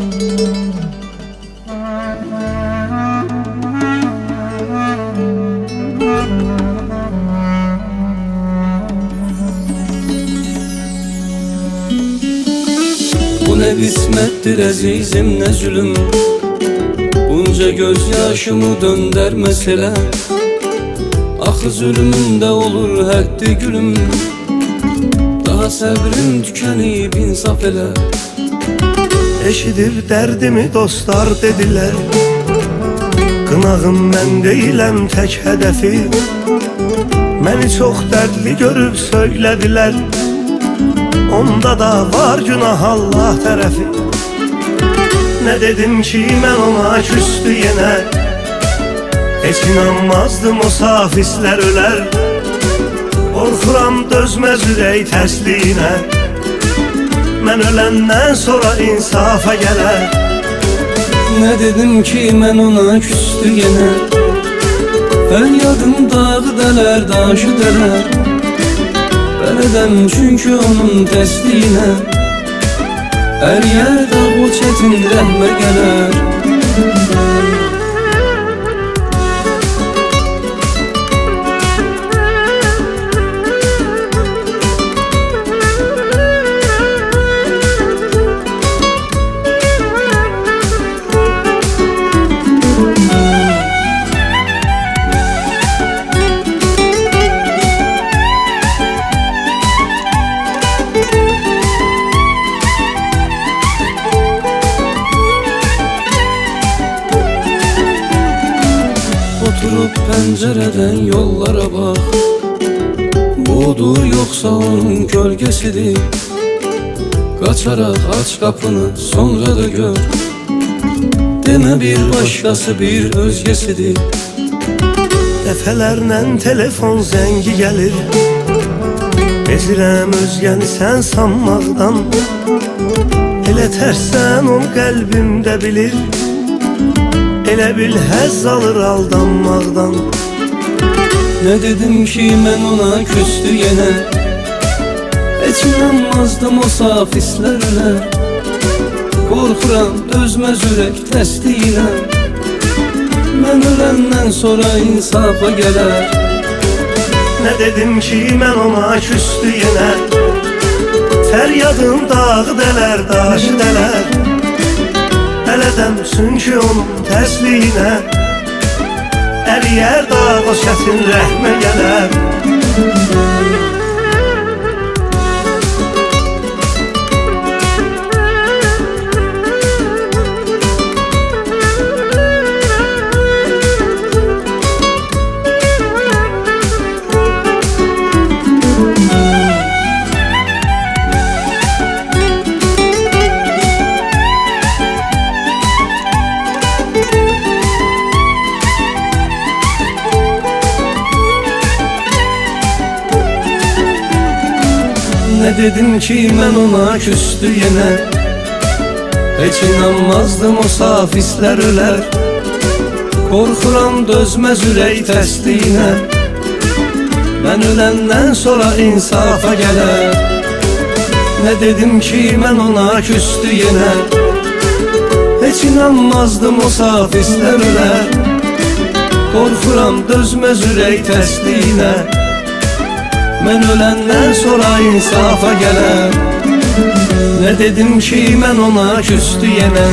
Bu ne kısmettir azizim, ne zulüm. Bunca gözyaşımı döndərməsələr, axı zulmündə olur həddi gülüm. Daha səbrim tükənib, insaf elə. Eşidir dərdimi dostlar dedilər, qınağım mən deyiləm tək hədəfi. Məni çox dərdli görüb söylədilər, onda da var günah Allah tərəfi. Nə dedim ki mən ona küstü yenə, heç inanmazdım o saf hisslər ölər. Qorxuram dözməz ürək təsliyinə, mən öləndən sonra insafa gələr. Nə dedim ki mən ona küstü yenə, fəryadım dağı dələr, daşı dələr. Bələdəm çünki onun təsliyinə, əriyər dağ o çətin rəhmə gələr. Oturup pəncərədən yollara bax, budur yoxsa onun gölgəsidir. Qaçaraq aç qapını, sonra da gör, demə bir başqası bir özgəsidir. Dəfələrlə telefon zəngi gəlir, bezirəm özgəni sən sanmaqdan. Elə tərsən o qəlbimdə bilir, elə bil həzz alır aldanmaqdan. Nə dedim ki mən ona küstü yenə, heç inanmazdım o saf hisslərlə. Qorxuram dözməz ürək təsliyinə, mən öləndən sonra insafa gələr. Nə dedim ki mən ona küstü yenə, fəryadım dağı dələr, daşı dələr. Bələdəm çünki onun təsliyinə, əriyər dağ o çətin rəhmə gələr. Nə dedim ki mən ona küstü yenə, heç inanmazdım o saf hisslər ölər. Qorxuram dözməz ürək təsliyinə, mən öləndən sonra insafa gələr. Nə dedim ki mən ona küstü yenə, heç inanmazdım o saf hisslər ölər. Qorxuram dözməz ürək təsliyinə, mən öləndən sonra insafa gələr. Nə dedim ki mən ona küstü yenə,